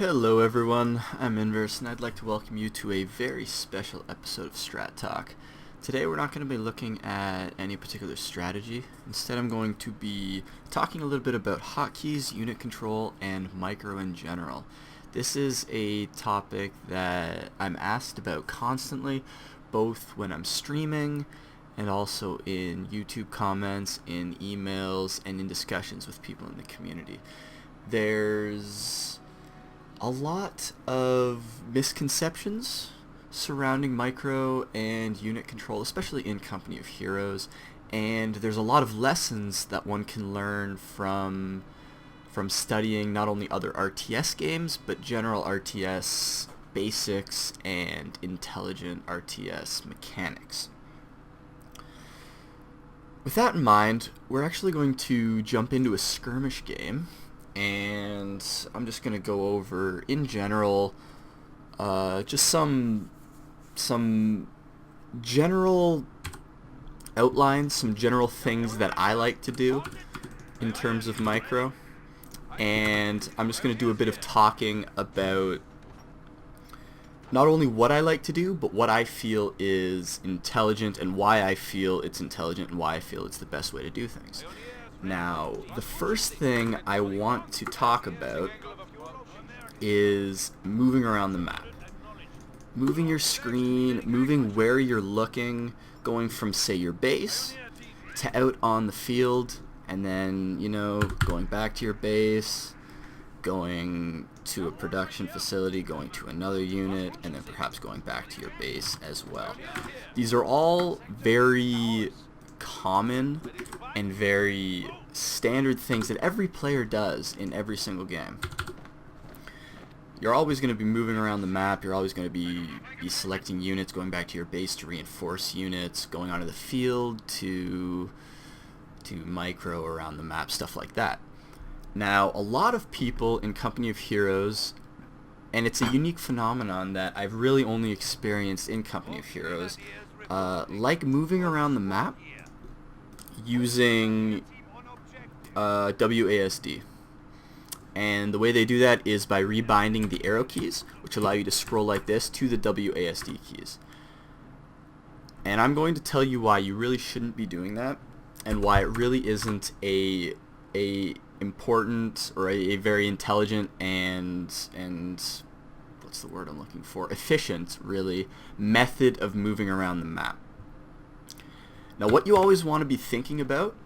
Hello everyone, I'm Inverse and I'd like to welcome you to a very special episode of StratTalk. Today we're not going to be looking at any particular strategy. Instead I'm going to be talking a little bit about hotkeys, unit control, and micro in general. This is a topic that I'm asked about constantly, both when I'm streaming and also in YouTube comments, in emails, and in discussions with people in the community. There's a lot of misconceptions surrounding micro and unit control, especially in Company of Heroes, and there's a lot of lessons that one can learn from studying not only other RTS games, but general RTS basics and intelligent RTS mechanics. With that in mind, we're actually going to jump into a skirmish game, and I'm just going to go over, in general, just some general outlines, some general things that I like to do in terms of micro, and I'm just going to do a bit of talking about not only what I like to do, but what I feel is intelligent and why I feel it's intelligent and why I feel it's the best way to do things. Now, the first thing I want to talk about is moving around the map. Moving your screen, moving where you're looking, going from, say, your base to out on the field, and then, going back to your base, going to a production facility, going to another unit, and then perhaps going back to your base as well. These are all very common and very standard things that every player does in every single game. You're always going to be moving around the map, you're always going to be selecting units, going back to your base to reinforce units, going onto the field to micro around the map, stuff like that. Now, a lot of people in Company of Heroes, and it's a unique phenomenon that I've really only experienced in Company of Heroes, like moving around the map using WASD. And the way they do that is by rebinding the arrow keys, which allow you to scroll like this, to the WASD keys. And I'm going to tell you why you really shouldn't be doing that, and why it really isn't a important or a very intelligent and what's the word I'm looking for? Efficient, really, method of moving around the map. Now, what you always want to be thinking about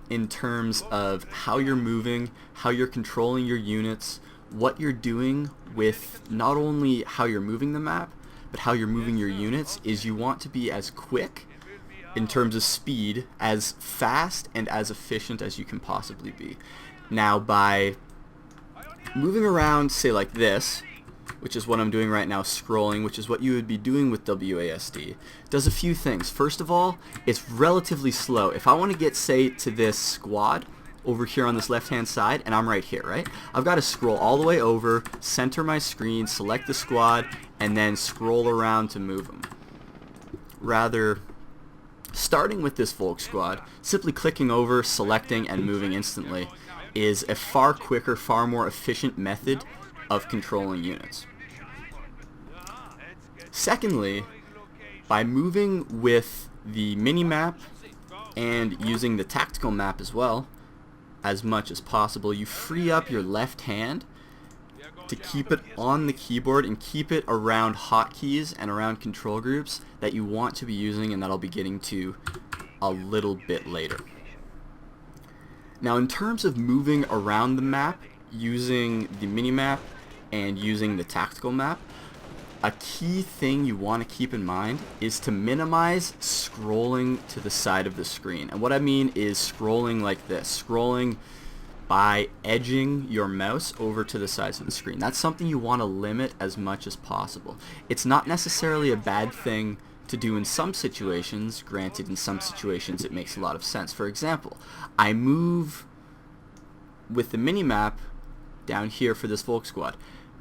in terms of how you're moving, how you're controlling your units, what you're doing with not only how you're moving the map, but how you're moving your units, is you want to be as quick in terms of speed, as fast and as efficient as you can possibly be. Now, by moving around, say like this, which is what I'm doing right now, scrolling, which is what you would be doing with WASD, does a few things. First of all, it's relatively slow. If I want to get, say, to this squad over here on this left-hand side, and I'm right here, right? I've got to scroll all the way over, center my screen, select the squad, and then scroll around to move them. Rather, starting with this Volk squad, simply clicking over, selecting, and moving instantly is a far quicker, far more efficient method of controlling units. Secondly, by moving with the mini-map and using the tactical map as well, as much as possible, you free up your left hand to keep it on the keyboard and keep it around hotkeys and around control groups that you want to be using, and that I'll be getting to a little bit later. Now, in terms of moving around the map using the mini-map and using the tactical map, a key thing you want to keep in mind is to minimize scrolling to the side of the screen. And what I mean is scrolling like this, scrolling by edging your mouse over to the sides of the screen. That's something you want to limit as much as possible. It's not necessarily a bad thing to do in some situations. Granted, in some situations it makes a lot of sense. For example, I move with the mini-map down here for this Volk squad.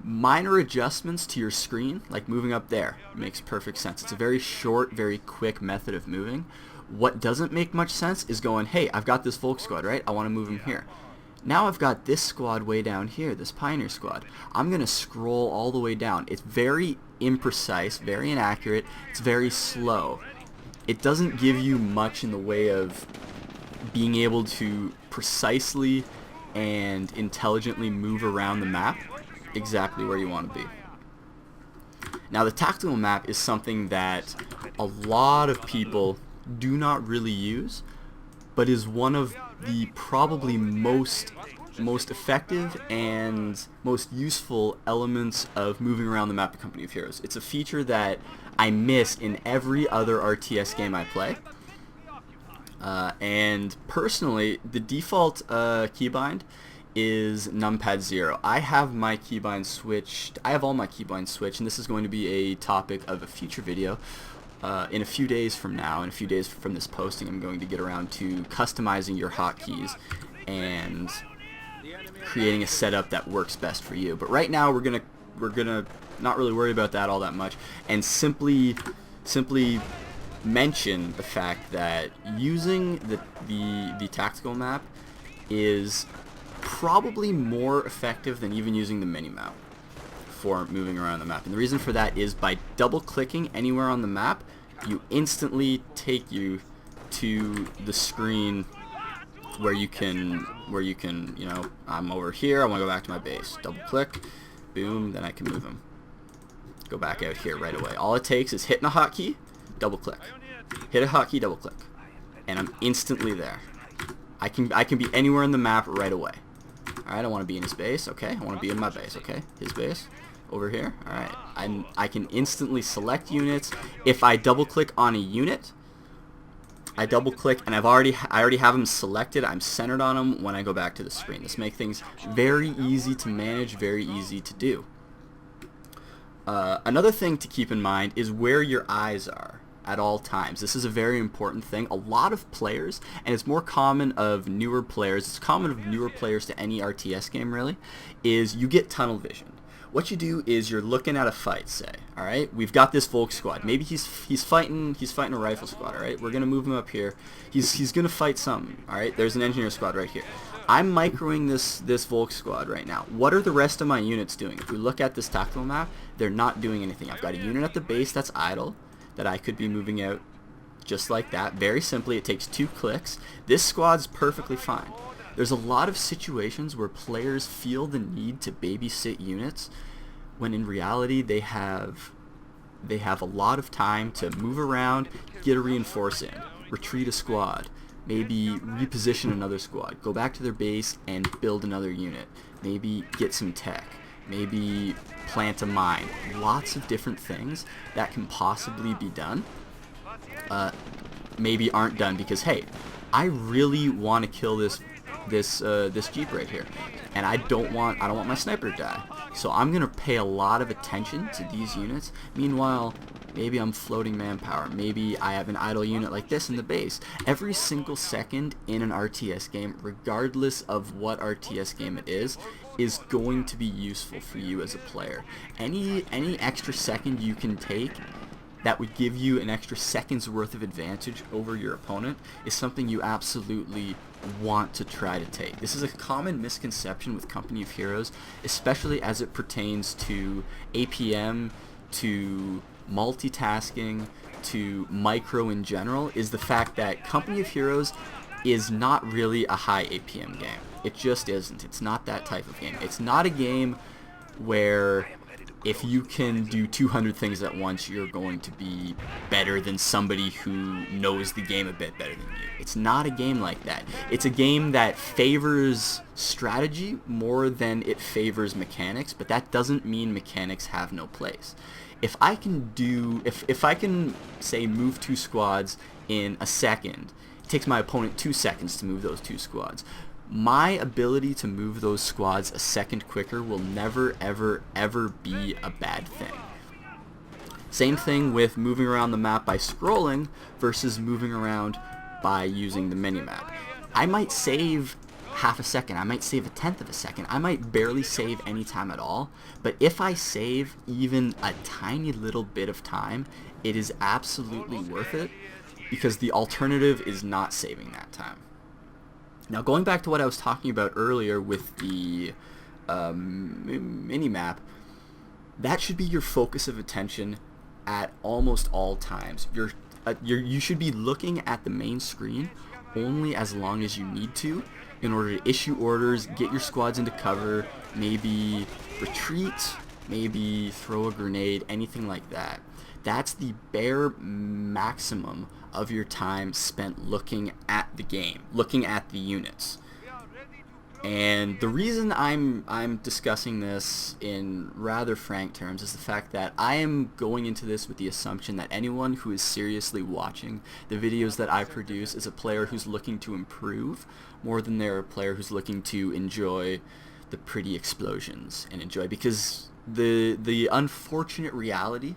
Minor adjustments to your screen, like moving up there, makes perfect sense. It's a very short, very quick method of moving. What doesn't make much sense is going, hey, I've got this Volk squad, right? I want to move him here. Now I've got this squad way down here, this Pioneer squad. I'm going to scroll all the way down. It's very imprecise, very inaccurate, it's very slow. It doesn't give you much in the way of being able to precisely and intelligently move around the map exactly where you want to be. Now the tactical map is something that a lot of people do not really use, but is one of the probably most effective and most useful elements of moving around the map of Company of Heroes. It's a feature that I miss in every other RTS game I play. And personally, the default keybind is numpad 0. I have my keybind switched. I have all my keybinds switched, and this is going to be a topic of a future video. In a few days from now, in a few days from this posting, I'm going to get around to customizing your hotkeys and creating a setup that works best for you. But right now, we're gonna not really worry about that all that much, and simply mention the fact that using the tactical map is probably more effective than even using the mini-map for moving around the map. And the reason for that is by double-clicking anywhere on the map, you instantly take you to the screen where you can, you know, I'm over here, I want to go back to my base. Double-click, boom, then I can move him. Go back out here right away. All it takes is hitting a hotkey, double-click. Hit a hotkey, double-click. And I'm instantly there. I can be anywhere on the map right away. Alright, I want to be in his base. Okay, I want to be in my base. Okay, his base. Over here. Alright, I can instantly select units. If I double-click on a unit, I double-click and I already have them selected. I'm centered on them when I go back to the screen. This makes things very easy to manage, very easy to do. Another thing to keep in mind is where your eyes are at all times. This is a very important thing. A lot of players, and it's more common of newer players, it's common of newer players to any RTS game really, is you get tunnel vision. What you do is you're looking at a fight, say, alright? We've got this Volk squad. Maybe he's fighting a rifle squad, alright? We're gonna move him up here. He's gonna fight something, alright? There's an engineer squad right here. I'm microing this Volk squad right now. What are the rest of my units doing? If we look at this tactical map, they're not doing anything. I've got a unit at the base that's idle that I could be moving out just like that. Very simply, it takes 2 clicks. This squad's perfectly fine. There's a lot of situations where players feel the need to babysit units when in reality they have a lot of time to move around, get a reinforce in, retreat a squad, maybe reposition another squad, go back to their base and build another unit, maybe get some tech, maybe plant a mine. Lots of different things that can possibly be done maybe aren't done because, hey, I really want to kill this Jeep right here, and I don't want my sniper to die, so I'm gonna pay a lot of attention to these units. Meanwhile, maybe I'm floating manpower, maybe I have an idle unit like this in the base. Every single second in an RTS game, regardless of what RTS game it is going to be useful for you as a player. Any extra second you can take that would give you an extra second's worth of advantage over your opponent is something you absolutely want to try to take. This is a common misconception with Company of Heroes, especially as it pertains to APM, to multitasking, to micro in general, is the fact that Company of Heroes is not really a high APM game. It just isn't. It's not that type of game. It's not a game where if you can do 200 things at once, you're going to be better than somebody who knows the game a bit better than you. It's not a game like that. It's a game that favors strategy more than it favors mechanics, but that doesn't mean mechanics have no place. If I can say move 2 squads in a second, it takes my opponent 2 seconds to move those 2 squads. My ability to move those squads a second quicker will never, ever, ever be a bad thing. Same thing with moving around the map by scrolling versus moving around by using the mini-map. I might save half a second, I might save a tenth of a second, I might barely save any time at all, but if I save even a tiny little bit of time, it is absolutely worth it because the alternative is not saving that time. Now, going back to what I was talking about earlier with the mini-map, that should be your focus of attention at almost all times. You should be looking at the main screen only as long as you need to in order to issue orders, get your squads into cover, maybe retreat, maybe throw a grenade, anything like that. That's the bare maximum of your time spent looking at the game, looking at the units. And the reason I'm discussing this in rather frank terms is the fact that I am going into this with the assumption that anyone who is seriously watching the videos that I produce is a player who's looking to improve more than they're a player who's looking to enjoy the pretty explosions and enjoy, because the unfortunate reality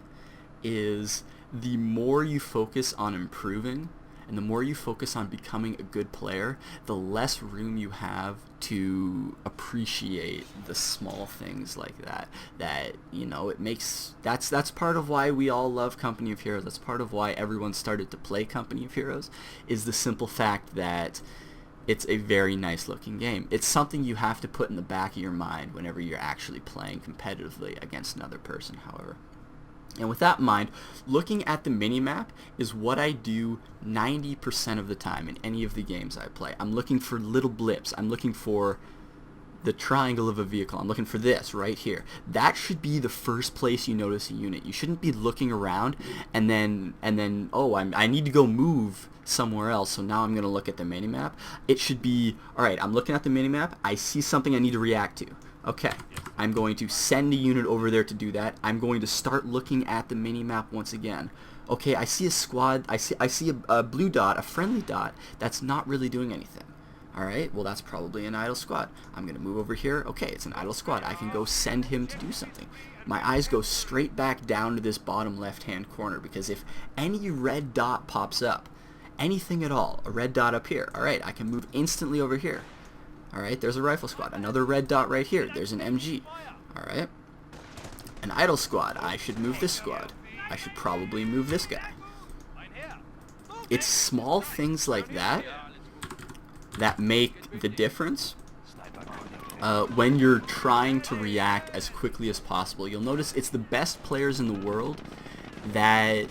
is the more you focus on improving and the more you focus on becoming a good player, the less room you have to appreciate the small things like that. That's part of why we all love Company of Heroes. That's part of why everyone started to play Company of Heroes, is the simple fact that it's a very nice looking game. It's something you have to put in the back of your mind whenever you're actually playing competitively against another person, however. And with that in mind, looking at the minimap is what I do 90% of the time in any of the games I play. I'm looking for little blips. I'm looking for the triangle of a vehicle. I'm looking for this right here. That should be the first place you notice a unit. You shouldn't be looking around and then oh, I need to go move somewhere else, so now I'm going to look at the minimap. It should be, alright, I'm looking at the minimap. I see something I need to react to. Okay, I'm going to send a unit over there to do that. I'm going to start looking at the mini-map once again. Okay, I see a squad, I see a blue dot, a friendly dot, that's not really doing anything. Alright, well that's probably an idle squad. I'm going to move over here. Okay, it's an idle squad. I can go send him to do something. My eyes go straight back down to this bottom left-hand corner, because if any red dot pops up, anything at all, a red dot up here, alright, I can move instantly over here. Alright, there's a rifle squad. Another red dot right here. There's an MG. Alright. An idle squad. I should move this squad. I should probably move this guy. It's small things like that that make the difference when you're trying to react as quickly as possible. You'll notice it's the best players in the world that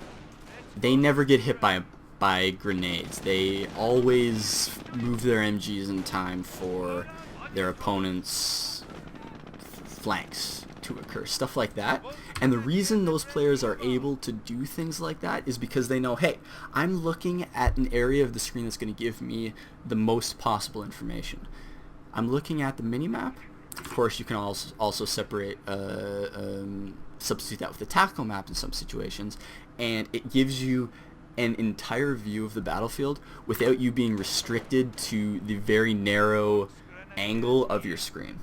they never get hit by grenades. They always move their MGs in time for their opponent's flanks to occur, stuff like that. And the reason those players are able to do things like that is because they know, hey, I'm looking at an area of the screen that's going to give me the most possible information. I'm looking at the minimap. Of course, you can also separate, substitute that with the tactical map in some situations, and it gives you an entire view of the battlefield without you being restricted to the very narrow angle of your screen.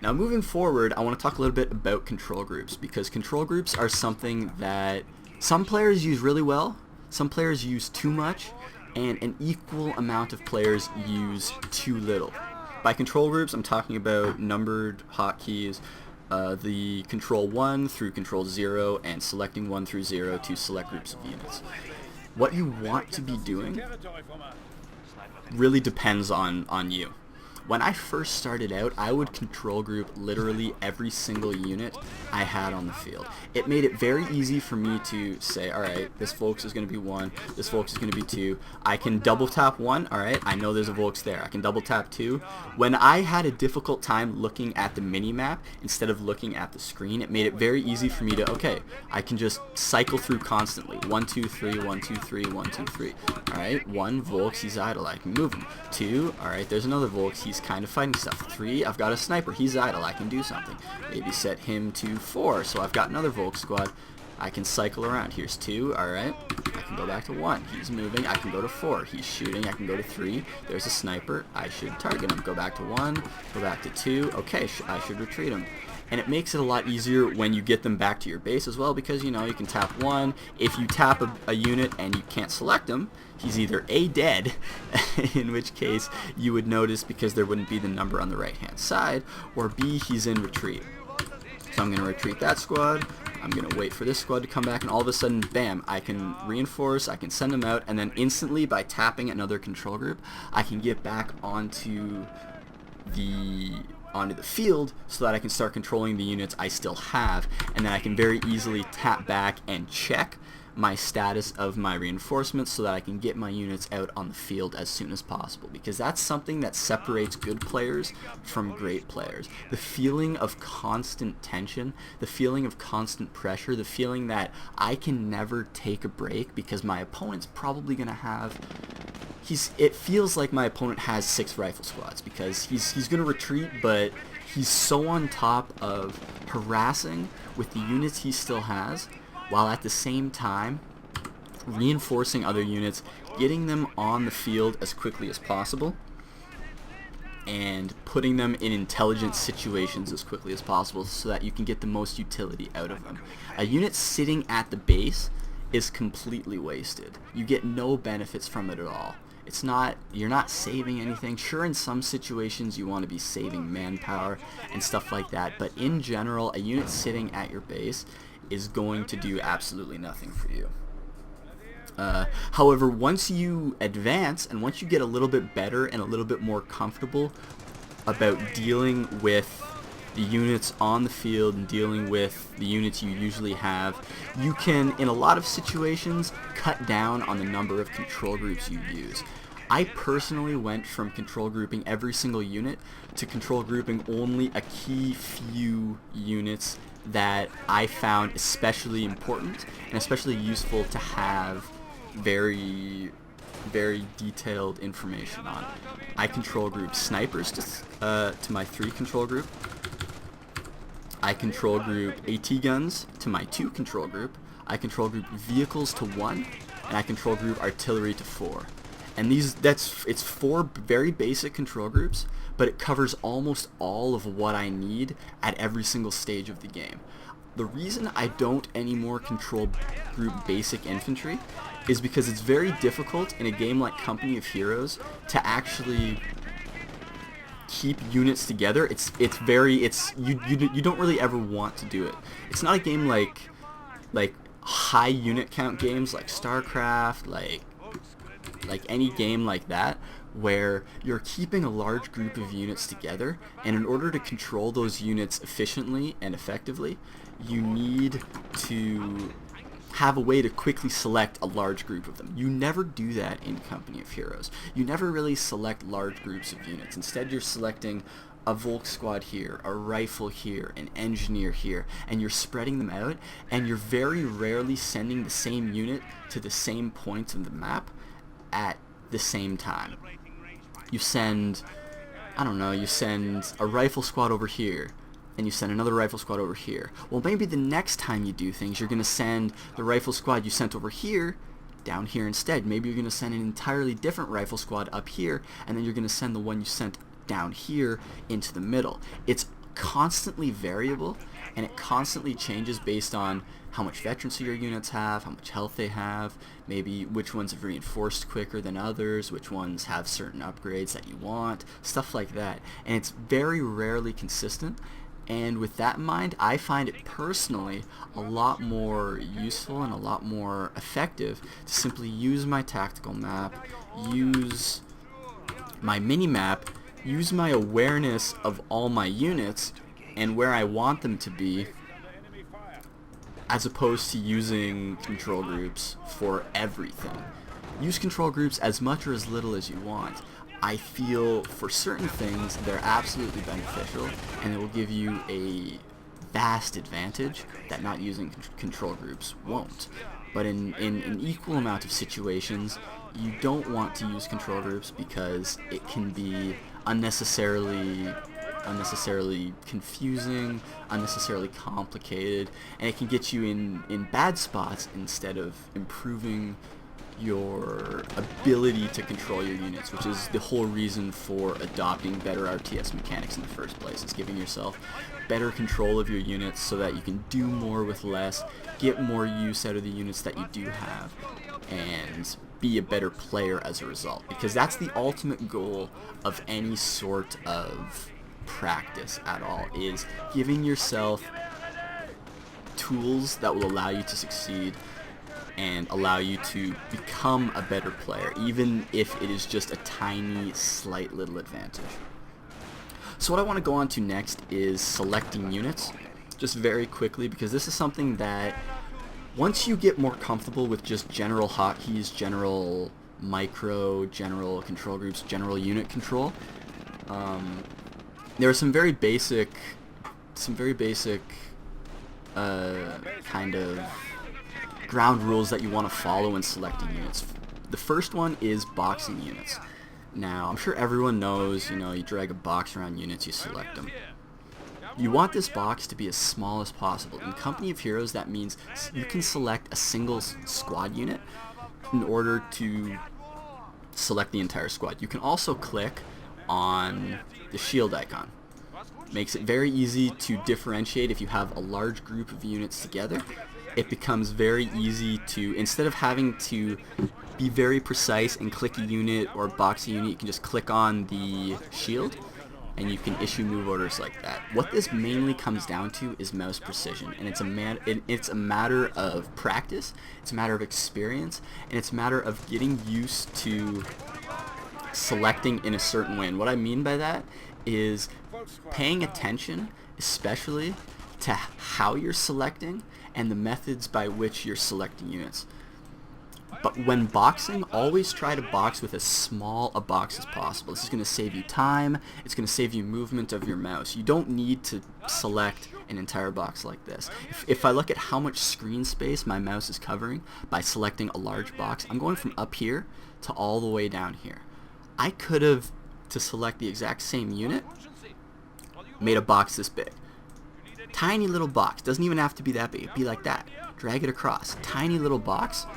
Now moving forward, I want to talk a little bit about control groups, because control groups are something that some players use really well, some players use too much, and an equal amount of players use too little. By control groups, I'm talking about numbered hotkeys, the control 1 through control 0, and selecting 1 through 0 to select groups of units. What you want to be doing really depends on you. When I first started out, I would control group literally every single unit I had on the field. It made it very easy for me to say, alright, this Volks is going to be 1, this Volks is going to be 2. I can double tap 1, alright, I know there's a Volks there. I can double tap 2. When I had a difficult time looking at the mini-map instead of looking at the screen, it made it very easy for me to, okay, I can just cycle through constantly. 1, 2, 3, 1, 2, 3, 1, 2, 3. Alright, 1, Volks, he's idle, I can move him. 2, alright, there's another Volks, he's kind of fighting stuff. 3, I've got a sniper, he's idle, I can do something. Maybe set him to 4, so I've got another Volk squad. I can cycle around. Here's 2, alright. I can go back to 1, he's moving. I can go to 4, he's shooting. I can go to 3, there's a sniper, I should target him. Go back to 1, go back to 2, okay, I should retreat him. And it makes it a lot easier when you get them back to your base as well, because you know you can tap 1. If you tap a unit and you can't select him, he's either A, dead, in which case you would notice because there wouldn't be the number on the right hand side, or B, he's in retreat. So I'm going to retreat that squad, I'm going to wait for this squad to come back, and all of a sudden, bam, I can reinforce, I can send them out, and then instantly by tapping another control group, I can get back onto the field so that I can start controlling the units I still have, and then I can very easily tap back and check my status of my reinforcements so that I can get my units out on the field as soon as possible, because that's something that separates good players from great players. The feeling of constant tension, the feeling of constant pressure, the feeling that I can never take a break because my opponent's probably going to have it feels like my opponent has 6 rifle squads, because he's going to retreat, but he's so on top of harassing with the units he still has, while at the same time reinforcing other units, getting them on the field as quickly as possible, and putting them in intelligent situations as quickly as possible so that you can get the most utility out of them. A unit sitting at the base is completely wasted. You get no benefits from it at all. You're not saving anything. Sure, in some situations you want to be saving manpower and stuff like that, but in general, a unit sitting at your base is going to do absolutely nothing for you. However, once you advance and once you get a little bit better and a little bit more comfortable about dealing with the units on the field and dealing with the units you usually have, you can, in a lot of situations, cut down on the number of control groups you use. I personally went from control grouping every single unit to control grouping only a key few units that I found especially important and especially useful to have very, very detailed information on. I control group snipers to my 3 control group. I control group AT guns to my 2 control group. I control group vehicles to 1, and I control group artillery to 4. And it's 4 very basic control groups, but it covers almost all of what I need at every single stage of the game. The reason I don't anymore control group basic infantry is because it's very difficult in a game like Company of Heroes to actually keep units together. You don't really ever want to do it. It's not a game like high unit count games like StarCraft, like any game like that, where you're keeping a large group of units together, and in order to control those units efficiently and effectively, you need to have a way to quickly select a large group of them. You never do that in Company of Heroes. You never really select large groups of units. Instead, you're selecting a Volk squad here, a rifle here, an engineer here, and you're spreading them out, and you're very rarely sending the same unit to the same points of the map at the same time. You send a rifle squad over here, and you send another rifle squad over here. Well, maybe the next time you do things, you're going to send the rifle squad you sent over here down here instead. Maybe you're going to send an entirely different rifle squad up here, and then you're going to send the one you sent down here into the middle. It's constantly variable, and it constantly changes based on how much veterancy your units have, how much health they have, maybe which ones have reinforced quicker than others, which ones have certain upgrades that you want, stuff like that. And it's very rarely consistent. And with that in mind, I find it personally a lot more useful and a lot more effective to simply use my tactical map, use my mini-map, use my awareness of all my units and where I want them to be, as opposed to using control groups for everything. Use control groups as much or as little as you want. I feel for certain things they're absolutely beneficial, and it will give you a vast advantage that not using control groups won't. But in an equal amount of situations, you don't want to use control groups because it can be unnecessarily confusing, unnecessarily complicated, and it can get you in bad spots instead of improving your ability to control your units, which is the whole reason for adopting better RTS mechanics in the first place. It's giving yourself better control of your units so that you can do more with less, get more use out of the units that you do have, and be a better player as a result. Because that's the ultimate goal of any sort of practice at all, is giving yourself tools that will allow you to succeed and allow you to become a better player, even if it is just a tiny, slight little advantage. So what I want to go on to next is selecting units, just very quickly, because this is something that once you get more comfortable with just general hotkeys, general micro, general control groups, general unit control, there are some very basic kind of ground rules that you want to follow when selecting units. The first one is boxing units. Now, I'm sure everyone knows, you drag a box around units, you select them. You want this box to be as small as possible. In Company of Heroes, that means you can select a single squad unit in order to select the entire squad. You can also click on the shield icon. Makes it very easy to differentiate if you have a large group of units together. It becomes very easy to, instead of having to be very precise and click a unit or box a unit, you can just click on the shield and you can issue move orders like that. What this mainly comes down to is mouse precision, and it's a matter of practice, it's a matter of experience, and it's a matter of getting used to selecting in a certain way. And what I mean by that is paying attention, especially to how you're selecting and the methods by which you're selecting units. But when boxing, always try to box with as small a box as possible. This is going to save you time, it's going to save you movement of your mouse. You don't need to select an entire box like this. If I look at how much screen space my mouse is covering by selecting a large box, I'm going from up here to all the way down here. I could have, to select the exact same unit, made a box this big. Tiny little box, doesn't even have to be that big, it'd be like that. Drag it across, tiny little box,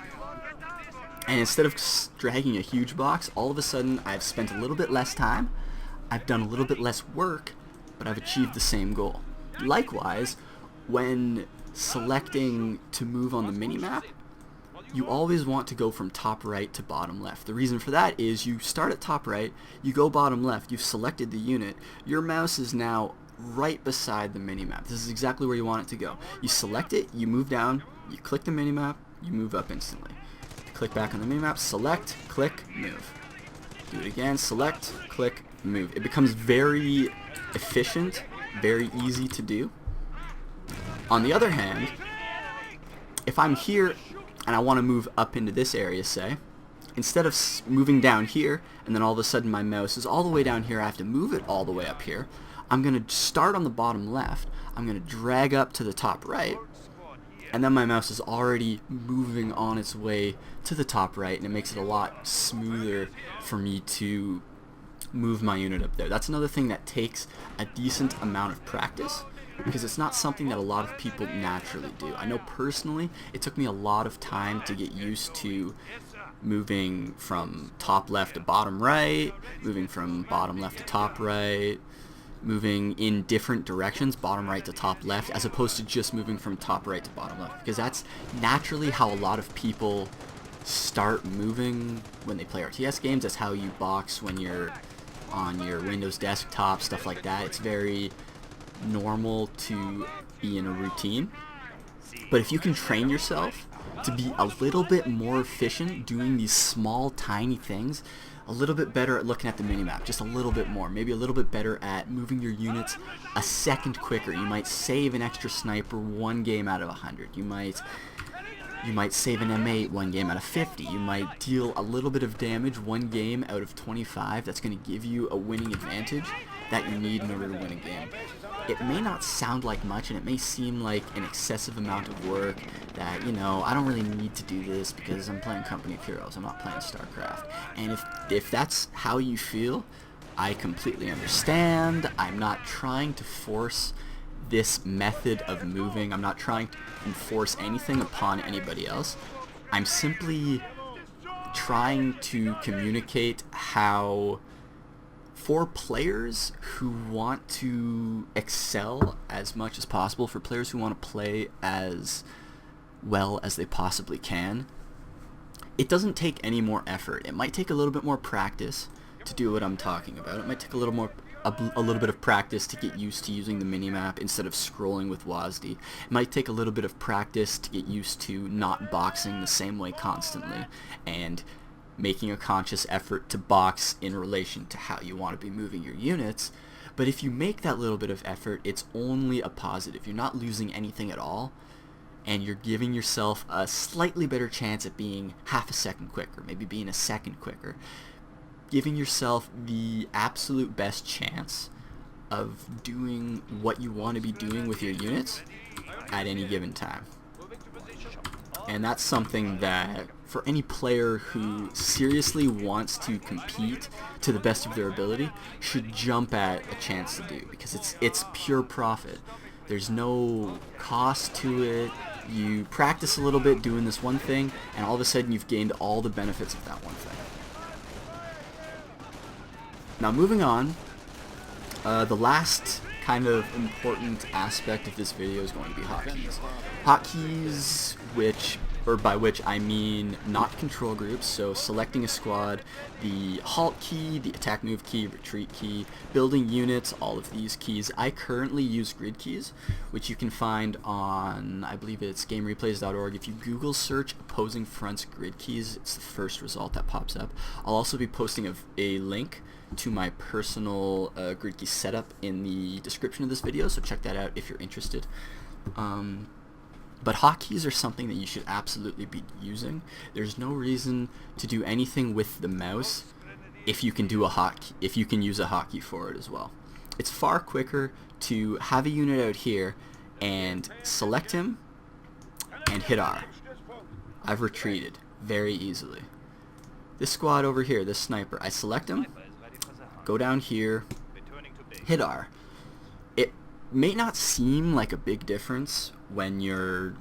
and instead of dragging a huge box, all of a sudden I've spent a little bit less time, I've done a little bit less work, but I've achieved the same goal. Likewise, when selecting to move on the minimap, you always want to go from top right to bottom left. The reason for that is you start at top right, you go bottom left, you've selected the unit, your mouse is now right beside the minimap. This is exactly where you want it to go. You select it, you move down, you click the minimap, you move up instantly. Click back on the minimap, select, click, move. Do it again, select, click, move. It becomes very efficient, very easy to do. On the other hand, if I'm here and I want to move up into this area, say, instead of moving down here and then all of a sudden my mouse is all the way down here, I have to move it all the way up here. I'm going to start on the bottom left, I'm going to drag up to the top right, and then my mouse is already moving on its way to the top right, and it makes it a lot smoother for me to move my unit up there. That's another thing that takes a decent amount of practice, because it's not something that a lot of people naturally do. I know personally it took me a lot of time to get used to moving from top left to bottom right, moving from bottom left to top right, moving in different directions, bottom right to top left, as opposed to just moving from top right to bottom left, because that's naturally how a lot of people start moving when they play RTS games. That's how you box when you're on your Windows desktop, stuff like that. It's very normal to be in a routine. But if you can train yourself to be a little bit more efficient doing these small, tiny things, a little bit better at looking at the minimap, just a little bit more, maybe a little bit better at moving your units a second quicker. You might save an extra sniper 1 game out of 100. You might save an M8 1 game out of 50. You might deal a little bit of damage 1 game out of 25. That's going to give you a winning advantage that you need in order to win a game. It may not sound like much, and it may seem like an excessive amount of work that, I don't really need to do this because I'm playing Company of Heroes, I'm not playing StarCraft. And if that's how you feel, I completely understand. I'm not trying to force this method of moving. I'm not trying to enforce anything upon anybody else. I'm simply trying to communicate how, for players who want to excel as much as possible, for players who want to play as well as they possibly can, it doesn't take any more effort. It might take a little bit more practice to do what I'm talking about. It might take a little more a little bit of practice to get used to using the minimap instead of scrolling with WASD. It might take a little bit of practice to get used to not boxing the same way constantly and making a conscious effort to box in relation to how you want to be moving your units. But if you make that little bit of effort, it's only a positive. You're not losing anything at all, and you're giving yourself a slightly better chance at being half a second quicker, maybe being a second quicker. Giving yourself the absolute best chance of doing what you want to be doing with your units at any given time. And that's something that for any player who seriously wants to compete to the best of their ability should jump at a chance to do, because it's pure profit. There's no cost to it. You practice a little bit doing this one thing, and all of a sudden you've gained all the benefits of that one thing. Now moving on, the last kind of important aspect of this video is going to be hotkeys. Hotkeys, by which I mean not control groups, so selecting a squad, the halt key, the attack move key, retreat key, building units, all of these keys. I currently use grid keys, which you can find on, I believe it's gamereplays.org. If you Google search opposing fronts grid keys, it's the first result that pops up. I'll also be posting a link to my personal grid key setup in the description of this video, so check that out if you're interested. But hotkeys are something that you should absolutely be using. There's no reason to do anything with the mouse if you can use a hotkey for it as well. It's far quicker to have a unit out here and select him and hit R. I've retreated very easily. This squad over here, this sniper, I select him, go down here, hit R. It may not seem like a big difference when you're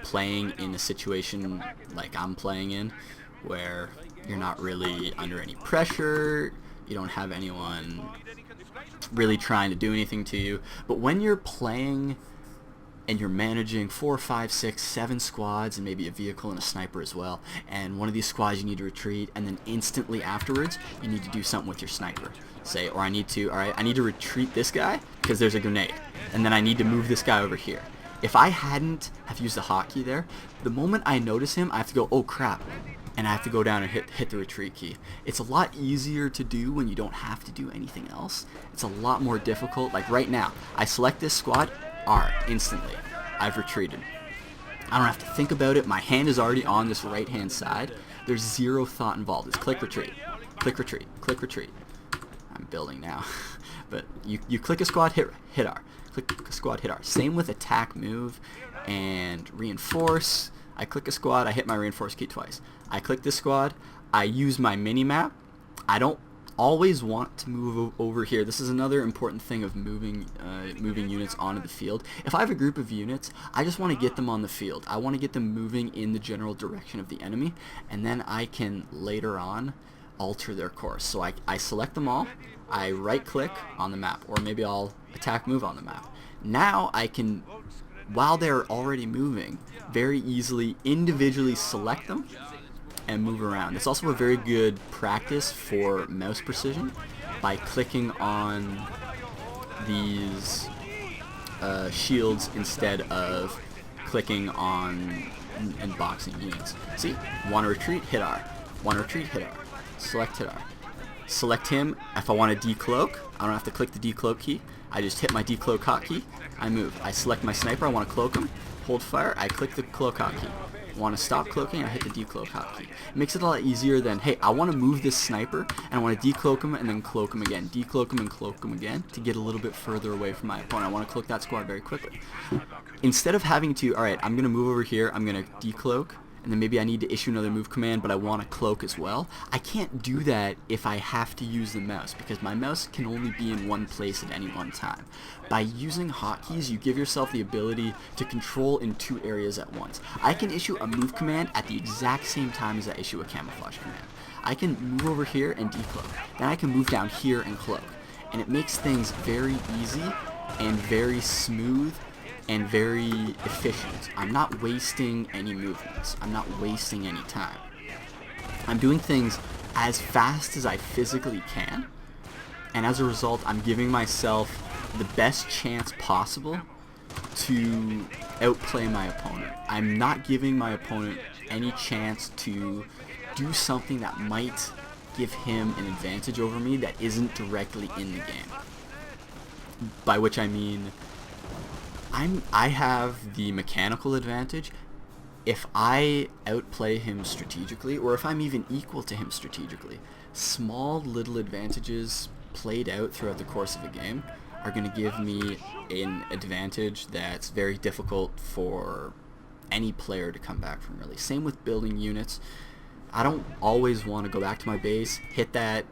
playing in a situation like I'm playing in, where you're not really under any pressure, you don't have anyone really trying to do anything to you. But when you're playing and you're managing 4, 5, 6, 7 squads and maybe a vehicle and a sniper as well, and one of these squads you need to retreat, and then instantly afterwards you need to do something with your sniper. Say, or I need to retreat this guy because there's a grenade, and then I need to move this guy over here. If I hadn't have used a hotkey there, the moment I notice him, I have to go, oh crap, and I have to go down and hit the retreat key. It's a lot easier to do when you don't have to do anything else. It's a lot more difficult. Like right now, I select this squad, R, instantly. I've retreated. I don't have to think about it. My hand is already on this right hand side. There's zero thought involved. It's click retreat, click retreat, click retreat. I'm building now. But you click a squad, hit R. Click a squad, hit R. Same with attack move and reinforce. I click a squad, I hit my reinforce key twice. I click this squad, I use my mini-map. I don't always want to move over here. This is another important thing of moving units onto the field. If I have a group of units, I just want to get them on the field. I want to get them moving in the general direction of the enemy, and then I can later on alter their course. So I select them all, I right click on the map, or maybe I'll attack move on the map. Now I can, while they're already moving, very easily individually select them and move around. It's also a very good practice for mouse precision by clicking on these shields instead of clicking on and boxing units. See? Want to retreat, hit R. Want to retreat, hit R. Select, hit R. Select him. If I want to decloak, I don't have to click the decloak key. I just hit my decloak hotkey. I move. I select my sniper. I want to cloak him. Hold fire. I click the cloak hotkey. Want to stop cloaking? I hit the decloak hotkey. It makes it a lot easier than, hey, I want to move this sniper and I want to decloak him and then cloak him again. Decloak him and cloak him again to get a little bit further away from my opponent. I want to cloak that squad very quickly. Instead of having to, alright, I'm going to move over here. I'm going to decloak. And then maybe I need to issue another move command, but I want to cloak as well. I can't do that if I have to use the mouse, because my mouse can only be in one place at any one time. By using hotkeys, you give yourself the ability to control in 2 areas at once. I can issue a move command at the exact same time as I issue a camouflage command. I can move over here and decloak. Then I can move down here and cloak. And it makes things very easy and very smooth and very efficient. I'm not wasting any movements. I'm not wasting any time. I'm doing things as fast as I physically can, and as a result, I'm giving myself the best chance possible to outplay my opponent. I'm not giving my opponent any chance to do something that might give him an advantage over me that isn't directly in the game. By which I mean, I have the mechanical advantage. If I outplay him strategically, or if I'm even equal to him strategically, small little advantages played out throughout the course of a game are going to give me an advantage that's very difficult for any player to come back from, really. Same with building units. I don't always want to go back to my base, hit that,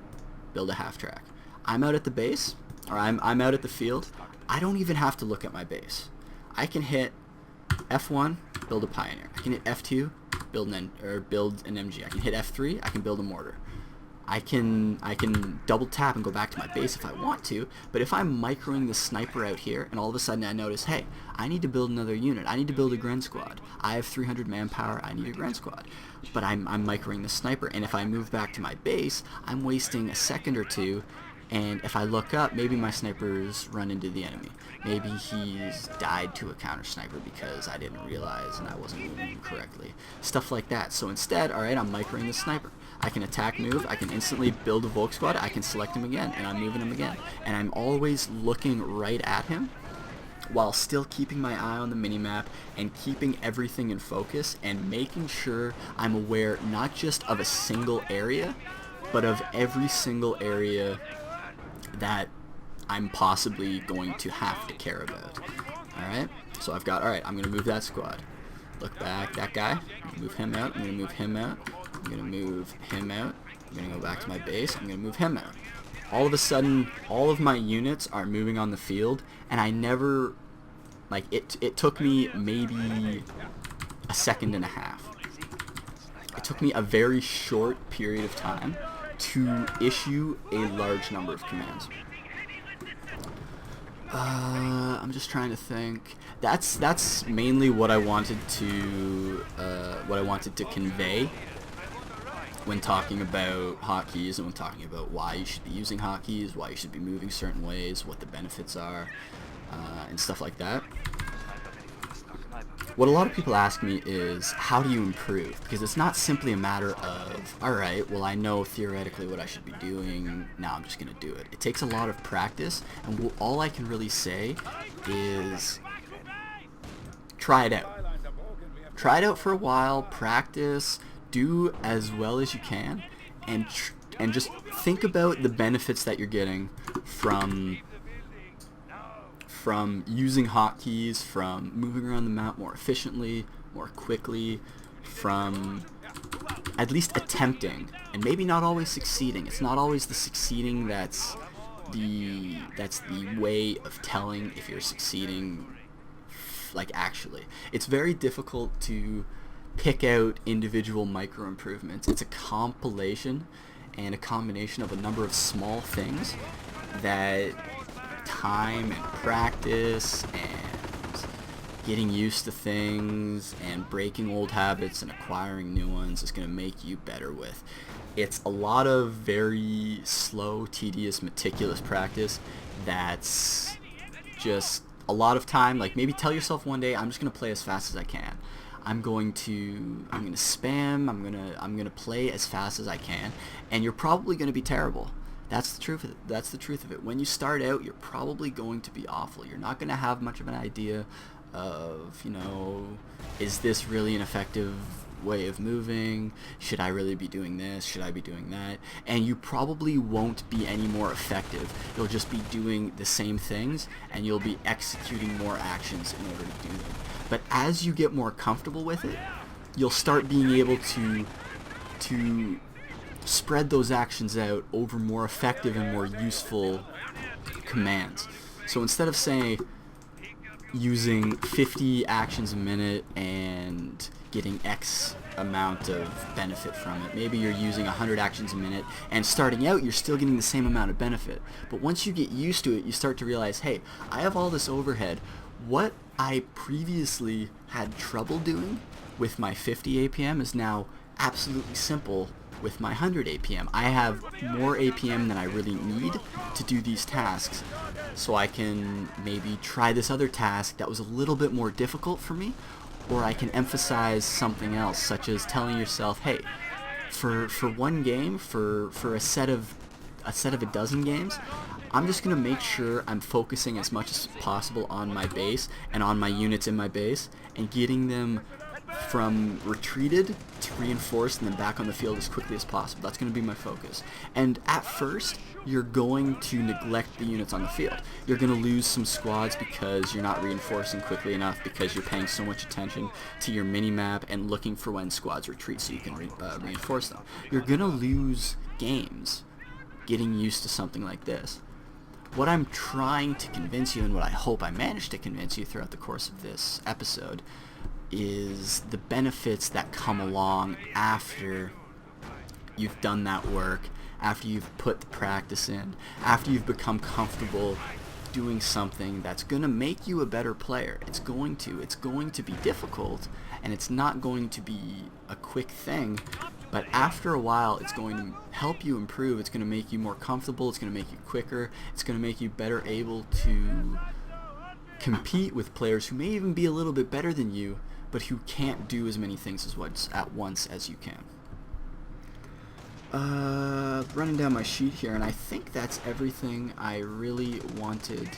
build a half track. I'm out at the base, or I'm out at the field. I don't even have to look at my base. I can hit F1, build a Pioneer. I can hit F2, build an MG. I can hit F3, I can build a mortar. I can double tap and go back to my base if I want to, but if I'm microing the sniper out here and all of a sudden I notice, hey, I need to build another unit, I need to build a Gren squad, I have 300 manpower, I need a Gren squad, but I'm microing the sniper, and if I move back to my base, I'm wasting a second or two, and if I look up, maybe my sniper's run into the enemy. Maybe he's died to a counter sniper because I didn't realize and I wasn't moving him correctly. Stuff like that. So instead, alright, I'm microing the sniper. I can attack move, I can instantly build a Volk squad, I can select him again, and I'm moving him again. And I'm always looking right at him while still keeping my eye on the minimap and keeping everything in focus and making sure I'm aware not just of a single area, but of every single area that I'm possibly going to have to care about. Alright, so I've got, alright, I'm going to move that squad. Look back, that guy, I'm going to move him out, I'm going to move him out, I'm going to move him out, I'm going to go back to my base, I'm going to move him out. All of a sudden, all of my units are moving on the field, and I never, like, it took me maybe a second and a half. It took me a very short period of time to issue a large number of commands. I'm just trying to think. That's mainly what I wanted to convey when talking about hotkeys and when talking about why you should be using hotkeys, why you should be moving certain ways, what the benefits are, and stuff like that. What a lot of people ask me is, how do you improve? Because it's not simply a matter of, alright, well I know theoretically what I should be doing, now I'm just going to do it. It takes a lot of practice, and all I can really say is, try it out. Try it out for a while, practice, do as well as you can, and just think about the benefits that you're getting from using hotkeys, from moving around the map more efficiently, more quickly, from at least attempting, and maybe not always succeeding. It's not always the succeeding that's the way of telling if you're succeeding, like, actually. It's very difficult to pick out individual micro improvements. It's a compilation and a combination of a number of small things that time and practice and getting used to things and breaking old habits and acquiring new ones is going to make you better with. It's a lot of very slow, tedious, meticulous practice that's just a lot of time. Like, maybe tell yourself one day, I'm just going to play as fast as I can. I'm going to spam, I'm going to play as fast as I can, and you're probably going to be terrible. That's the truth of it. That's the truth of it. When you start out, you're probably going to be awful. You're not going to have much of an idea of, you know, is this really an effective way of moving? Should I really be doing this? Should I be doing that? And you probably won't be any more effective. You'll just be doing the same things, and you'll be executing more actions in order to do them. But as you get more comfortable with it, you'll start being able to spread those actions out over more effective and more useful commands. So instead of, say, using 50 actions a minute and getting X amount of benefit from it, maybe you're using 100 actions a minute, and starting out you're still getting the same amount of benefit. But once you get used to it, you start to realize, hey, I have all this overhead. What I previously had trouble doing with my 50 APM is now absolutely simple with my 100 APM. I have more APM than I really need to do these tasks, so I can maybe try this other task that was a little bit more difficult for me, or I can emphasize something else, such as telling yourself, hey, for one game, for a set of a dozen games, I'm just going to make sure I'm focusing as much as possible on my base and on my units in my base, and getting them from retreated to reinforced and then back on the field as quickly as possible. That's going to be my focus. And at first, you're going to neglect the units on the field. You're going to lose some squads because you're not reinforcing quickly enough, because you're paying so much attention to your mini-map and looking for when squads retreat so you can reinforce them. You're going to lose games getting used to something like this. What I'm trying to convince you, and what I hope I manage to convince you throughout the course of this episode, is the benefits that come along after you've done that work, after you've put the practice in, after you've become comfortable doing something that's going to make you a better player. It's going to be difficult, and it's not going to be a quick thing, but after a while it's going to help you improve. It's going to make you more comfortable, it's going to make you quicker, it's going to make you better able to compete with players who may even be a little bit better than you, but who can't do as many things at once as you can. Running down my sheet here, and I think that's everything I really wanted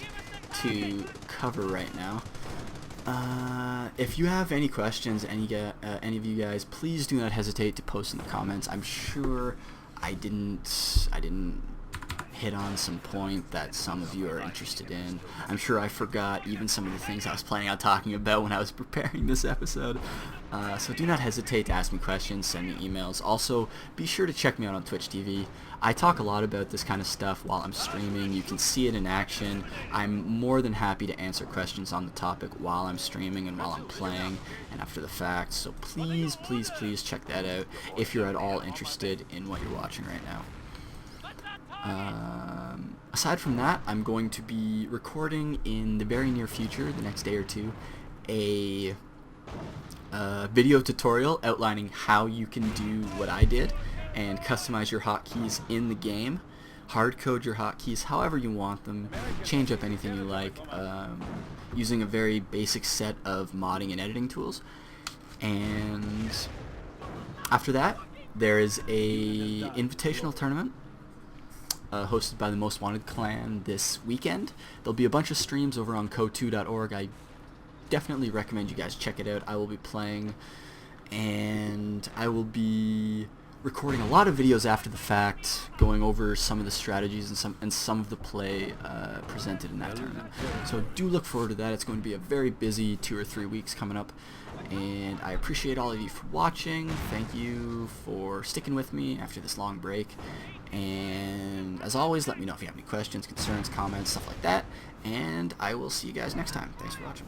to cover right now. If you have any questions, any of you guys, please do not hesitate to post in the comments. I'm sure I didn't hit on some point that some of you are interested in. I'm sure I forgot even some of the things I was planning on talking about when I was preparing this episode. So do not hesitate to ask me questions, send me emails. Also, be sure to check me out on Twitch TV. I talk a lot about this kind of stuff while I'm streaming. You can see it in action. I'm more than happy to answer questions on the topic while I'm streaming and while I'm playing and after the fact. So please, please, please check that out if you're at all interested in what you're watching right now. Aside from that, I'm going to be recording in the very near future, the next day or two, a video tutorial outlining how you can do what I did and customize your hotkeys in the game, hard code your hotkeys however you want them, change up anything you like, using a very basic set of modding and editing tools. And after that, there is a invitational tournament hosted by the Most Wanted clan this weekend. There'll be a bunch of streams over on code2.org. I definitely recommend you guys check it out. I will be playing, and I will be recording a lot of videos after the fact, going over some of the strategies and some of the play presented in that tournament. So do look forward to that. It's going to be a very busy 2 or 3 weeks coming up, and I appreciate all of you for watching. Thank you for sticking with me after this long break, and as always, let me know if you have any questions, concerns, comments, stuff like that, and I will see you guys next time. Thanks for watching.